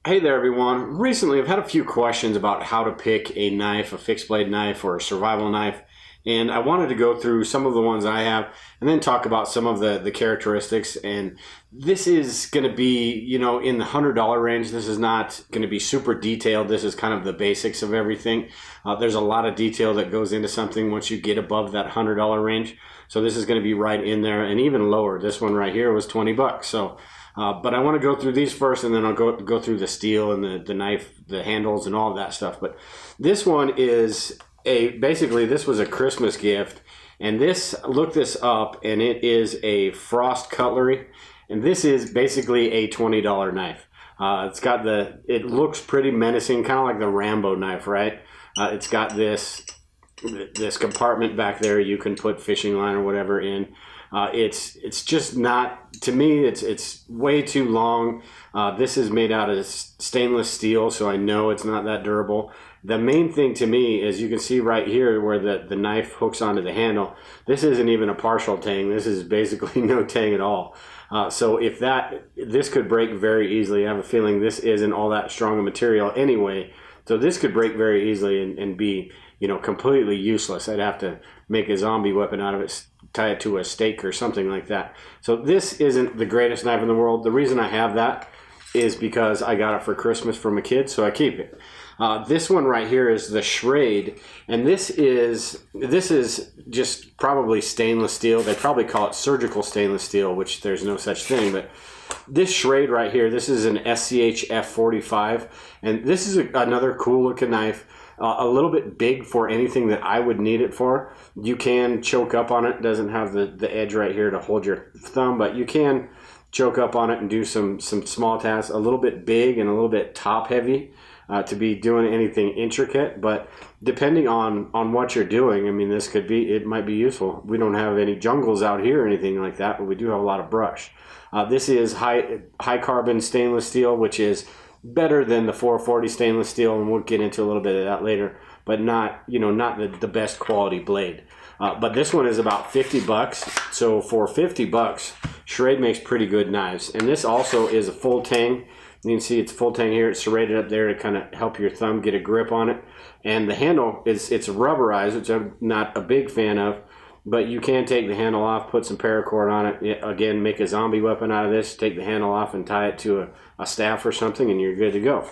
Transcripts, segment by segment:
Hey there everyone. Recently I've had a few questions about how to pick a knife, a fixed blade knife or a survival knife, and I wanted to go through some of the ones I have and then talk about some of the characteristics. And this is going to be, in the $100 range. This is not going to be super detailed. This is kind of the basics of everything. There's a lot of detail that goes into something once you get above that $100 range. So this is going to be right in there and even lower. This one right here was 20 bucks. So but I want to go through these first, and then I'll go through the steel and the knife, the handles, and all of that stuff. But this one is basically this was a Christmas gift, and look this up, and it is a frost cutlery, and this is basically a $20 knife. It looks pretty menacing, kind of like the Rambo knife, right? It's got this compartment back there you can put fishing line or whatever in. It's just not, to me, it's way too long. This is made out of stainless steel, so I know it's not that durable. The main thing to me is you can see right here where the knife hooks onto the handle. This isn't even a partial tang. This is basically no tang at all. So this could break very easily. I have a feeling this isn't all that strong a material anyway. So this could break very easily and be, completely useless. I'd have to make a zombie weapon out of it, tie it to a stake or something like that. So this isn't the greatest knife in the world. The reason I have that is because I got it for Christmas from a kid, so I keep it. This one right here is the Schrade, and this is just probably stainless steel. They probably call it surgical stainless steel, which there's no such thing, but this Schrade right here, this is an Sch F45, and this is another cool looking knife. A little bit big for anything that I would need it for. You can choke up on it. It doesn't have the edge right here to hold your thumb, but you can choke up on it and do some small tasks. A little bit big and a little bit top heavy to be doing anything intricate, but depending on what you're doing, I mean, it might be useful. We don't have any jungles out here or anything like that, but we do have a lot of brush. This is high carbon stainless steel, which is better than the 440 stainless steel, and we'll get into a little bit of that later, but not the best quality blade. But this one is about 50 bucks. So for 50 bucks, Schrade makes pretty good knives. And this also is a full tang. You can see it's full tang here. It's serrated up there to kind of help your thumb get a grip on it. And the handle it's rubberized, which I'm not a big fan of. But you can take the handle off, put some paracord on it. Again, make a zombie weapon out of this. Take the handle off and tie it to a staff or something, and you're good to go.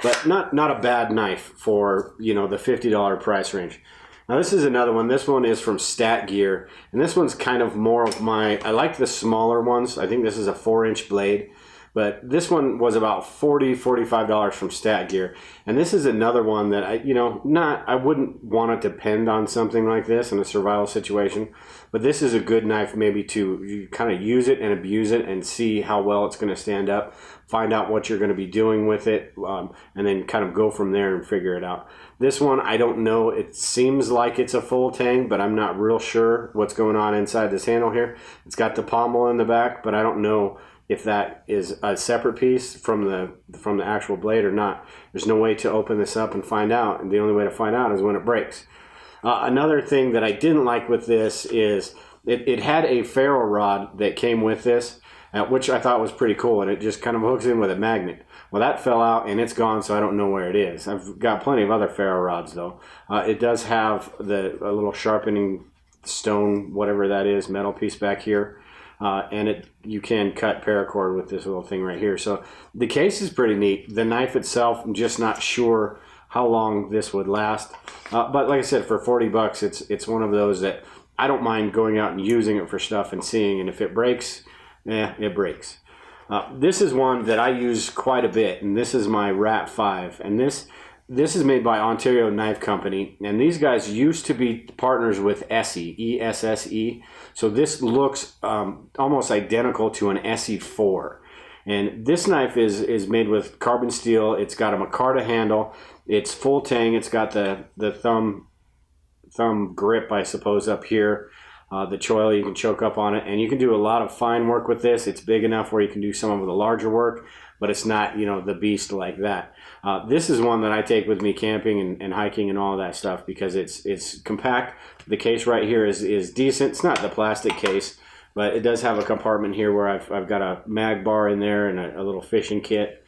But not a bad knife for the $50 price range. Now this is another one. This one is from Stat Gear, and this one's kind of more of I like the smaller ones. I think this is a 4-inch blade. But this one was about $45 from Stat Gear, and this is another one that I wouldn't want to depend on something like this in a survival situation. But this is a good knife maybe to kind of use it and abuse it and see how well it's going to stand up. Find out what you're going to be doing with it, and then kind of go from there and figure it out. This one, I don't know. It seems like it's a full tang, but I'm not real sure what's going on inside this handle here. It's got the pommel in the back, but I don't know if that is a separate piece from the actual blade or not. There's no way to open this up and find out, and the only way to find out is when it breaks. Another thing that I didn't like with this is it had a ferro rod that came with this, which I thought was pretty cool, and it just kind of hooks in with a magnet. Well, that fell out and it's gone, so I don't know where it is. I've got plenty of other ferro rods though. It does have a little sharpening stone, whatever that is, metal piece back here. And you can cut paracord with this little thing right here. So the case is pretty neat. The knife itself, I'm just not sure how long this would last. But like I said, for 40 bucks, it's one of those that I don't mind going out and using it for stuff and seeing. And if it breaks, it breaks. This is one that I use quite a bit, and this is my Rat 5. And this is made by Ontario Knife Company, and these guys used to be partners with Esse, E-S-S-E. So this looks almost identical to an Esse-4. And this knife is made with carbon steel. It's got a micarta handle. It's full tang. It's got the thumb grip, I suppose, up here. The choil, you can choke up on it, and you can do a lot of fine work with this. It's big enough where you can do some of the larger work, but it's not, the beast like that. This is one that I take with me camping and hiking and all of that stuff because it's compact. The case right here is decent. It's not the plastic case, but it does have a compartment here where I've got a mag bar in there and a little fishing kit,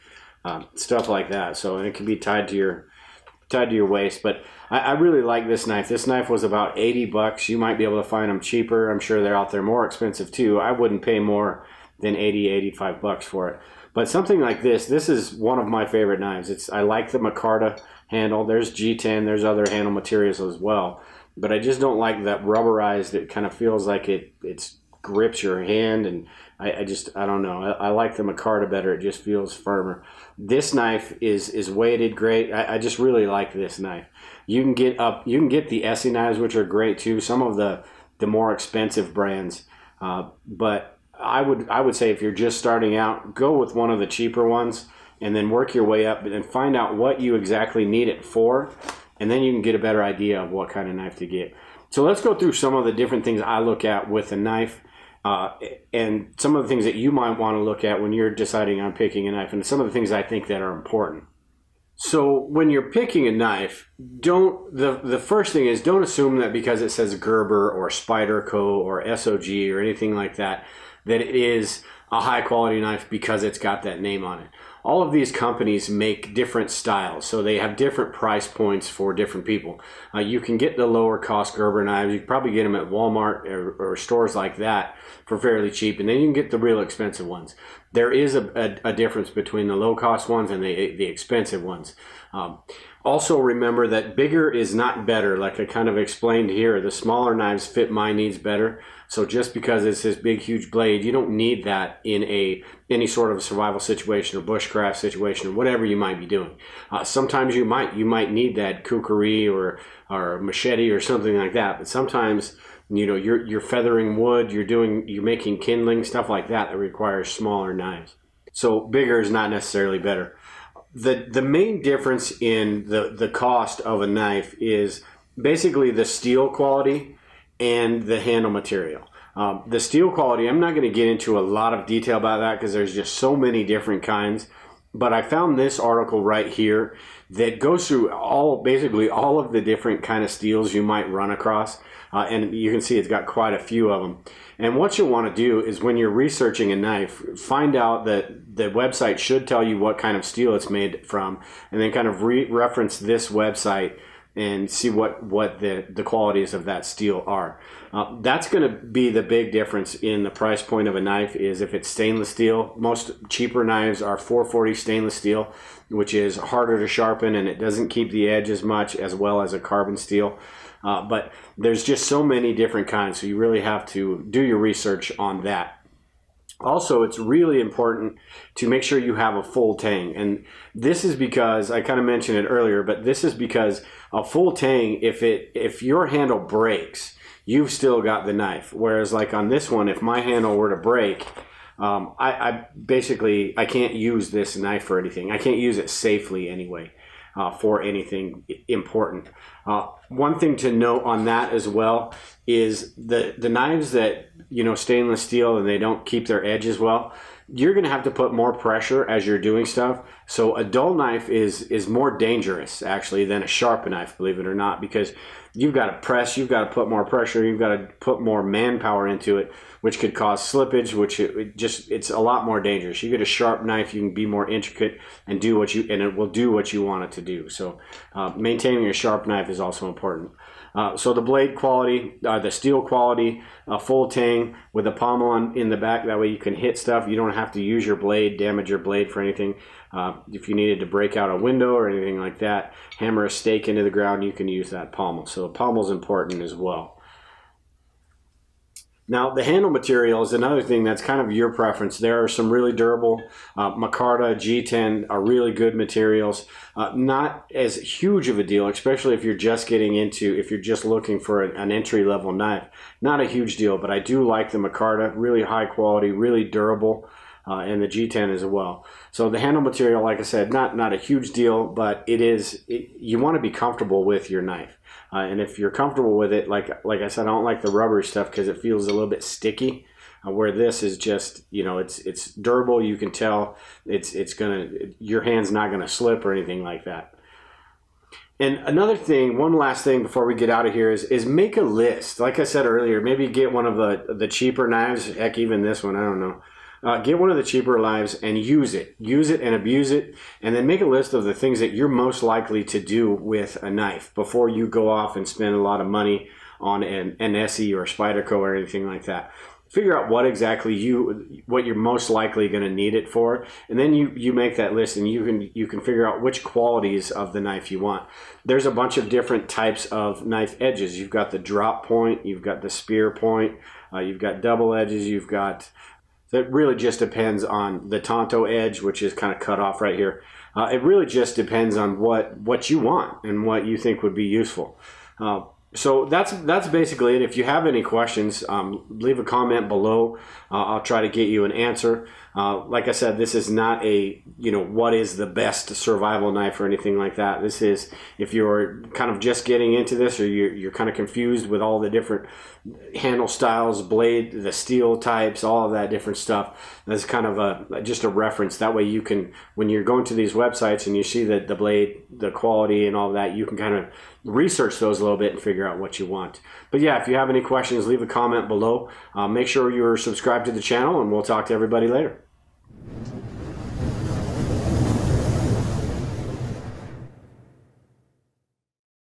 stuff like that. So, and it can be tied to your waist. But I really like this knife. This knife was about 80 bucks. You might be able to find them cheaper. I'm sure they're out there more expensive too. I wouldn't pay more than 80, 85 bucks for it. But something like this is one of my favorite knives. I like the micarta handle. There's G10, there's other handle materials as well. But I just don't like that rubberized. It kind of feels like it grips your hand, and I don't know. I like the micarta better. It just feels firmer. This knife is weighted great. I just really like this knife. You can get the Essie knives, which are great too. Some of the more expensive brands, but I would say if you're just starting out, go with one of the cheaper ones, and then work your way up and find out what you exactly need it for, and then you can get a better idea of what kind of knife to get. So let's go through some of the different things I look at with a knife. And some of the things that you might want to look at when you're deciding on picking a knife, and some of the things I think that are important. So when you're picking a knife, the first thing is, don't assume that because it says Gerber or Spyderco or SOG or anything like that, that it is a high quality knife because it's got that name on it. All of these companies make different styles, so they have different price points for different people. You can get the lower cost Gerber knives. You can probably get them at Walmart or stores like that for fairly cheap, and then you can get the real expensive ones. There is a difference between the low cost ones and the expensive ones. Also remember that bigger is not better. Like I kind of explained here, the smaller knives fit my needs better. So just because it's this big, huge blade, you don't need that in any sort of survival situation or bushcraft situation or whatever you might be doing. Sometimes you might need that kukri or machete or something like that. But sometimes, you know, you're feathering wood, you're making kindling, stuff like that requires smaller knives. So bigger is not necessarily better. The main difference in the cost of a knife is basically the steel quality and the handle material. The steel quality, I'm not going to get into a lot of detail about that because there's just so many different kinds. But I found this article right here that goes through basically all of the different kind of steels you might run across. And you can see it's got quite a few of them. And what you'll want to do is when you're researching a knife, find out that the website should tell you what kind of steel it's made from, and then kind of reference this website and see what the qualities of that steel are. That's going to be the big difference in the price point of a knife, is if it's stainless steel. Most cheaper knives are 440 stainless steel, which is harder to sharpen and it doesn't keep the edge as much as well as a carbon steel. But there's just so many different kinds, so you really have to do your research on that. Also, it's really important to make sure you have a full tang. And this is because, I kind of mentioned it earlier, but this is because a full tang, if your handle breaks, you've still got the knife. Whereas like on this one, if my handle were to break, I can't use this knife for anything. I can't use it safely anyway. For anything important. One thing to note on that as well is the knives that, you know, stainless steel and they don't keep their edges well, you're going to have to put more pressure as you're doing stuff. So a dull knife is more dangerous actually than a sharp knife, believe it or not, because you've got to press, you've got to put more pressure, you've got to put more manpower into it, which could cause slippage, which it's a lot more dangerous. You get a sharp knife, you can be more intricate and it will do what you want it to do. So maintaining a sharp knife is also important. So the blade quality, the steel quality, a full tang with a pommel in the back, that way you can hit stuff. You don't have to use your blade, damage your blade for anything. If you needed to break out a window or anything like that, hammer a stake into the ground, you can use that pommel. So the pommel is important as well. Now, the handle material is another thing that's kind of your preference. There are some really durable, micarta, G10 are really good materials. Not as huge of a deal, especially if you're just looking for an entry-level knife. Not a huge deal, but I do like the micarta, really high quality, really durable, and the G10 as well. So the handle material, like I said, not a huge deal, but you want to be comfortable with your knife. And if you're comfortable with it, like I said, I don't like the rubbery stuff because it feels a little bit sticky. Where this is just, you know, it's durable. You can tell your hand's not gonna slip or anything like that. And another thing, one last thing before we get out of here is make a list. Like I said earlier, maybe get one of the cheaper knives. Heck, even this one, I don't know. Get one of the cheaper knives and use it. Use it and abuse it. And then make a list of the things that you're most likely to do with a knife before you go off and spend a lot of money on an Essie or a Spyderco or anything like that. Figure out what exactly what you're most likely going to need it for, and then you make that list, and you can figure out which qualities of the knife you want. There's a bunch of different types of knife edges. You've got the drop point, you've got the spear point, you've got double edges, you've got. That really just depends on the Tonto edge, which is kind of cut off right here. It really just depends on what you want and what you think would be useful. So that's basically it. If you have any questions, leave a comment below. I'll try to get you an answer. Like I said, this is not a, what is the best survival knife or anything like that. This is, if you're kind of just getting into this, or you're kind of confused with all the different handle styles, blade, the steel types, all of that different stuff, that's kind of just a reference. That way you can, when you're going to these websites and you see the blade, the quality and all that, you can kind of research those a little bit and figure out what you want. But yeah, if you have any questions, leave a comment below. Make sure you're subscribed to the channel, and we'll talk to everybody later.